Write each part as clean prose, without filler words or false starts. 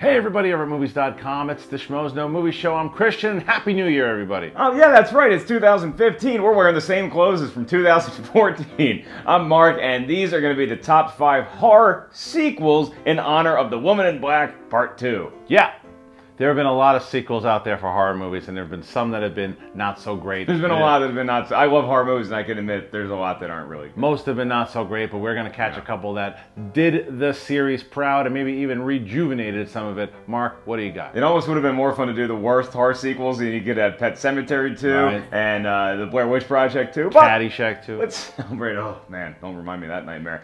Hey everybody over at Movies.com, it's the Schmoes Know Movie Show. I'm Christian. Happy New Year, everybody. Oh yeah, that's right, it's 2015. We're wearing the same clothes as from 2014. I'm Mark, and these are going to be the top 5 horror sequels in honor of The Woman in Black Part 2. Yeah, there have been a lot of sequels out there for horror movies, and there have been some that have been not so great. There's been a lot that have been not so... I love horror movies, and I can admit there's a lot that aren't really good. Most have been not so great, but we're going to catch a couple that did the series proud and maybe even rejuvenated some of it. Mark, what do you got? It almost would have been more fun to do the worst horror sequels, and you could have Pet Sematary 2, right, and the Blair Witch Project 2. Caddyshack 2. Let's celebrate. Oh man, don't remind me of that nightmare.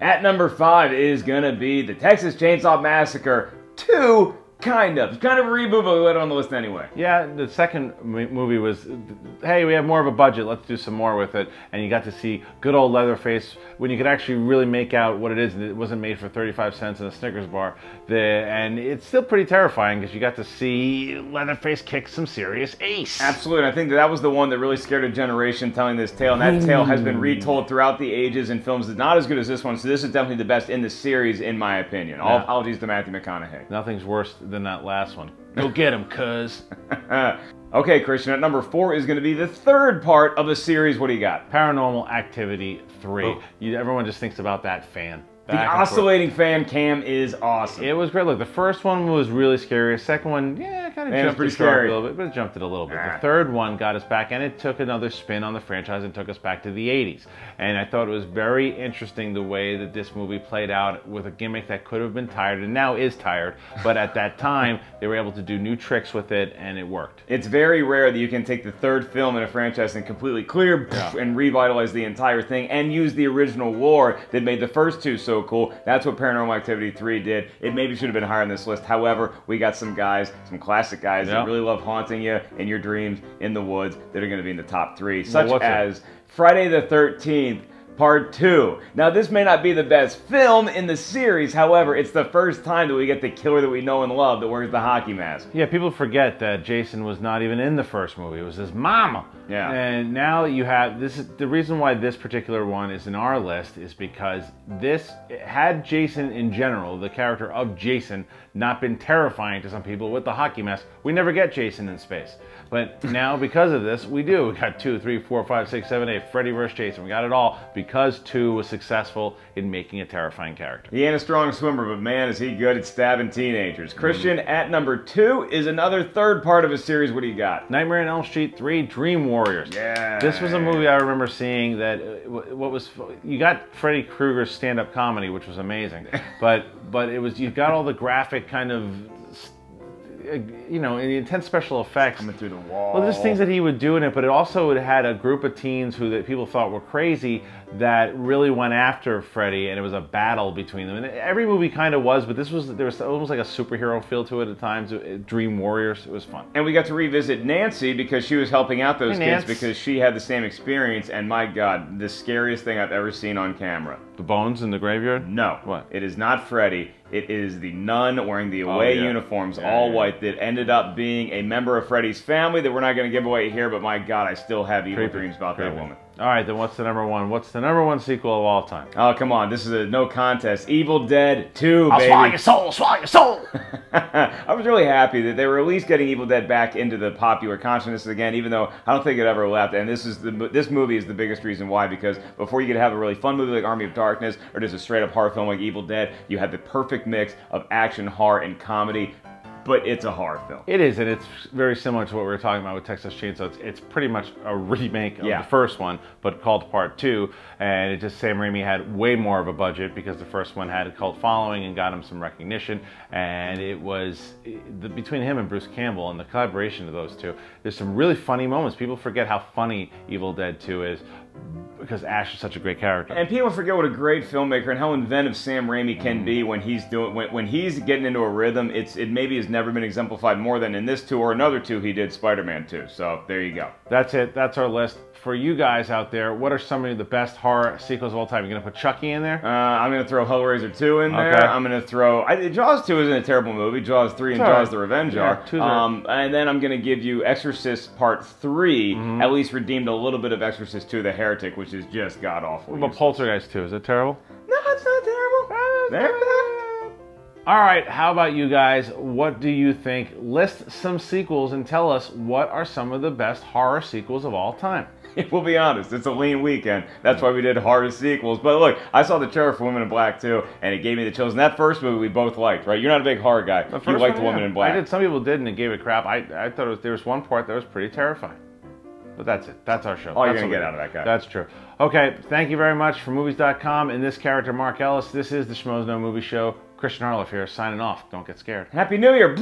At number 5 is going to be the Texas Chainsaw Massacre 2. Kind of a reboot, but we let it on the list anyway. Yeah, the second movie was, hey, we have more of a budget, let's do some more with it. And you got to see good old Leatherface when you could actually really make out what it is. It wasn't made for 35 cents in a Snickers bar. And it's still pretty terrifying because you got to see Leatherface kick some serious ace. Absolutely. I think that was the one that really scared a generation telling this tale. And that tale has been retold throughout the ages in films that's not as good as this one. So this is definitely the best in the series, in my opinion. All apologies to Matthew McConaughey. Nothing's worse than that last one. Go get him, cuz. Okay, Christian, at number 4 is going to be the third part of the series. What do you got? Paranormal Activity 3. Oh. Everyone just thinks about that fan. The oscillating fan cam is awesome. It was great. Look, the first one was really scary. The second one, yeah, kind of jumped it a little bit, but it jumped it a little bit. The third one got us back, and it took another spin on the franchise and took us back to the 80s. And I thought it was very interesting the way that this movie played out with a gimmick that could have been tired and now is tired, but at that time they were able to do new tricks with it, and it worked. It's very rare that you can take the third film in a franchise and completely clear and revitalize the entire thing and use the original lore that made the first two so cool. That's what Paranormal Activity 3 did. It maybe should have been higher on this list. However, we got some guys, some classic guys that really love haunting you in your dreams in the woods that are going to be in the top 3, such as Friday the 13th, Part 2. Now, this may not be the best film in the series, however, it's the first time that we get the killer that we know and love that wears the hockey mask. Yeah, people forget that Jason was not even in the first movie. It was his mama. Yeah. And now you have, this is the reason why this particular one is in our list is because this, had Jason in general, the character of Jason, not been terrifying to some people with the hockey mask, we never get Jason in space. But now, because of this, we do. We got 2, 3, 4, 5, 6, 7, 8, Freddy vs. Jason. We got it all because 2 was successful in making a terrifying character. He ain't a strong swimmer, but man, is he good at stabbing teenagers. Christian, at number 2 is another third part of a series. What do you got? Nightmare on Elm Street 3, Dream Warriors. Yeah. This was a movie I remember seeing that, you got Freddy Krueger's stand-up comedy, which was amazing. but it was, you got all the graphic kind of, you know, the intense special effects coming through the wall. Well, there's things that he would do in it, but it also had a group of teens that people thought were crazy that really went after Freddy, and it was a battle between them. And every movie kind of was, but there was almost like a superhero feel to it at times. Dream Warriors, it was fun. And we got to revisit Nancy because she was helping out those kids because she had the same experience. And my God, the scariest thing I've ever seen on camera. The bones in the graveyard? No. What? It is not Freddy. It is the nun wearing the away uniforms, all white, that ended up being a member of Freddy's family that we're not going to give away here, but my God, I still have evil dreams about that woman. All right, then what's the number 1? What's the number 1 sequel of all time? Oh, come on. This is a no contest. Evil Dead 2, baby. I'll swallow your soul, swallow your soul! I was really happy that they were at least getting Evil Dead back into the popular consciousness again, even though I don't think it ever left. And this movie is the biggest reason why, because before you could have a really fun movie like Army of Darkness or just a straight-up horror film like Evil Dead, you had the perfect mix of action, horror, and comedy. But it's a horror film. It is, and it's very similar to what we were talking about with Texas Chainsaw. It's pretty much a remake of the first one, but called Part 2. And it just, Sam Raimi had way more of a budget because the first one had a cult following and got him some recognition. And it was, between him and Bruce Campbell and the collaboration of those two, there's some really funny moments. People forget how funny Evil Dead 2 is, because Ash is such a great character. And people forget what a great filmmaker and how inventive Sam Raimi can be when he's when he's getting into a rhythm. It maybe has never been exemplified more than in this 2 or another 2 he did, Spider-Man 2. So there you go. That's it. That's our list. For you guys out there, what are some of the best horror sequels of all time? You're going to put Chucky in there? I'm going to throw Hellraiser 2 in there. I'm going to throw... Jaws 2 isn't a terrible movie. Jaws 3 and Jaws the Revenge are. And then I'm going to give you Exorcist Part 3, at least redeemed a little bit of Exorcist 2, The Heretic, which is just god-awful. What about Poltergeist 2? Is it terrible? No, it's not terrible. All right, how about you guys? What do you think? List some sequels and tell us what are some of the best horror sequels of all time. We'll be honest, it's a lean weekend. That's why we did horror sequels. But look, I saw the trailer for Women in Black too, and it gave me the chills. And that first movie we both liked, right? You're not a big horror guy. You liked Women in Black. I did. Some people didn't and gave it crap. I thought there was one part that was pretty terrifying. But that's it. That's our show. All you're going to get out of that guy. That's true. Okay, thank you very much for Movies.com and this character, Mark Ellis. This is the Schmoes Know Movie Show. Christian Harloff here, signing off. Don't get scared. Happy New Year!